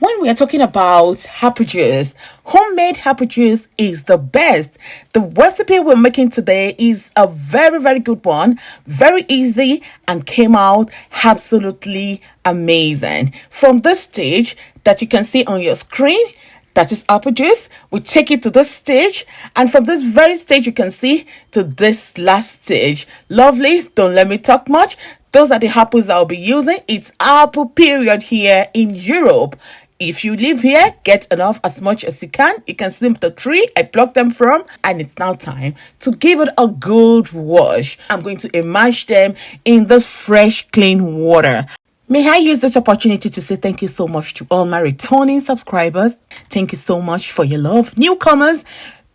When we are talking about apple juice, homemade apple juice is the best. The recipe we're making today is a very, very good one, very easy, and came out absolutely amazing. From this stage that you can see on your screen, that is apple juice, we take it to this stage, and from this very stage you can see to this last stage. Lovelies, don't let me talk much. Those are the apples I'll be using. It's apple period here in Europe. If you live here, get enough as much as you can. You can see the tree I plucked them from, and it's now time to give it a good wash. I'm going to immerse them in this fresh, clean water. May I use this opportunity to say thank you so much to all my returning subscribers. Thank you so much for your love. Newcomers,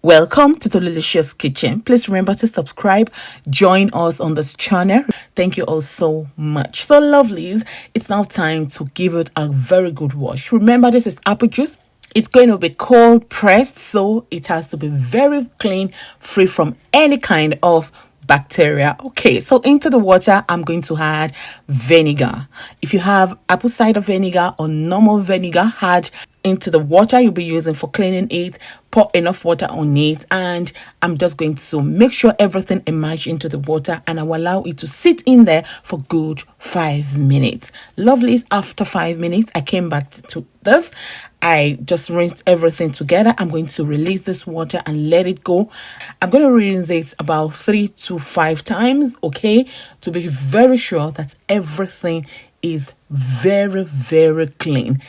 welcome to Tolulicious Kitchen. Please remember to subscribe. Join us on this channel. Thank you all so much. So lovelies, it's now time to give it a very good wash. Remember, this is apple juice. It's going to be cold pressed, so it has to be very clean, free from any kind of bacteria. Okay, so into the water I'm going to add vinegar. If you have apple cider vinegar or normal vinegar, add into the water you'll be using for cleaning it. Pour enough water on it, and I'm just going to make sure everything immerses into the water, and I will allow it to sit in there for good 5 minutes. Lovelies, after 5 minutes I came back to this. I just rinsed everything together. I'm going to release this water and let it go. I'm going to rinse it about 3 to 5 times, okay, to be very sure that everything is very, very clean.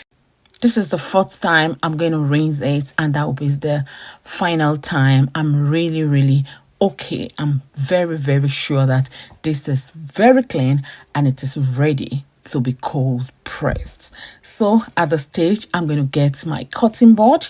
This is the 4th time I'm going to rinse it, and that will be the final time. I'm really okay. I'm very, very sure that this is very clean and it is ready to be cold pressed. So at the stage I'm going to get my cutting board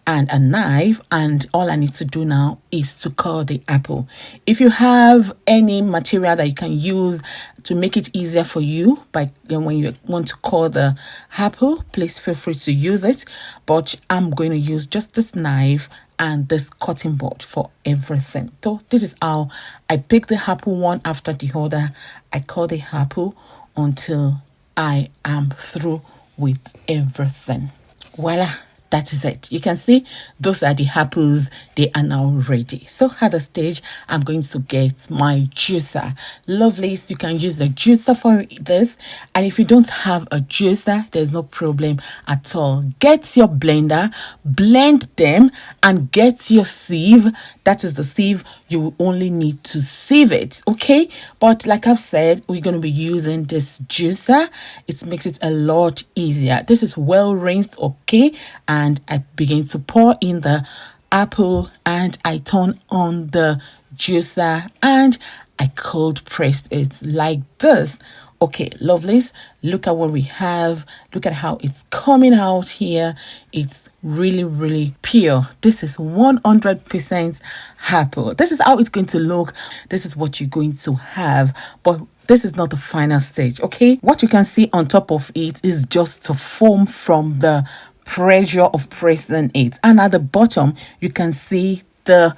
and a knife, and all I need to do now is to cut the apple. If you have any material that you can use to make it easier for you by when you want to cut the apple, please feel free to use it, but I'm going to use just this knife and this cutting board for everything. So this is how I pick the apple one after the other. I cut the apple until I am through with everything. Voila, that is it. You can see those are the apples. They are now ready. So at the stage I'm going to get my juicer. Lovelies, you can use a juicer for this, and if you don't have a juicer, there's no problem at all. Get your blender, blend them, and get your sieve. That is the sieve. You only need to sieve it, okay? But like I've said, we're going to be using this juicer. It makes it a lot easier. This is well rinsed, okay? And I begin to pour in the apple, and I turn on the juicer, and I cold pressed it like this. Okay, lovelies, look at what we have. Look at how it's coming out here. It's really pure. This is 100% apple. This is how it's going to look. This is what you're going to have, but this is not the final stage, okay? What you can see on top of it is just the foam from the pressure of pressing it, and at the bottom you can see the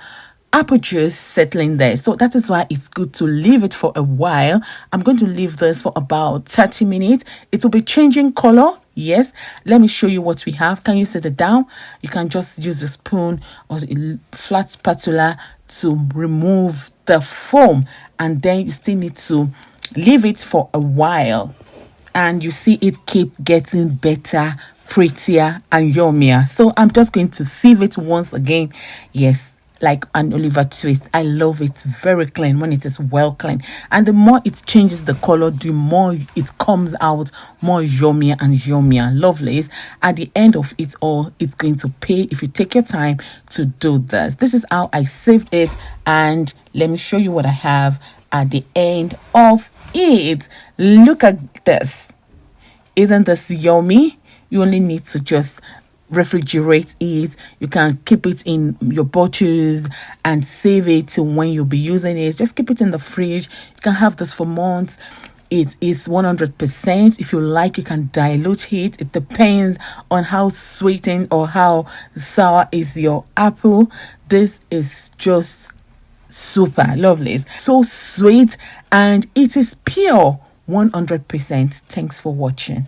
apple juice settling there. So that is why it's good to leave it for a while. I'm going to leave this for about 30 minutes. It will be changing color. Yes, let me show you what we have. Can you set it down? You can just use a spoon or a flat spatula to remove the foam, and then you still need to leave it for a while, and you see it keep getting better, prettier, and yummier. So I'm just going to sieve it once again. Yes, like an Oliver twist. I love it. Very clean when it is well clean, and the more it changes the color, the more it comes out more yummier and yummier. Lovelies, at the end of it all, it's going to pay if you take your time to do this. This is how I saved it, and let me show you what I have at the end of it. Look at this. Isn't this yummy? You only need to just refrigerate it. You can keep it in your bottles and save it till when you'll be using it. Just keep it in the fridge. You can have this for months. It is 100%. If you like, you can dilute it. It depends on how sweetened or how sour is your apple. This is just super lovely. So sweet, and it is pure 100%. Thanks for watching.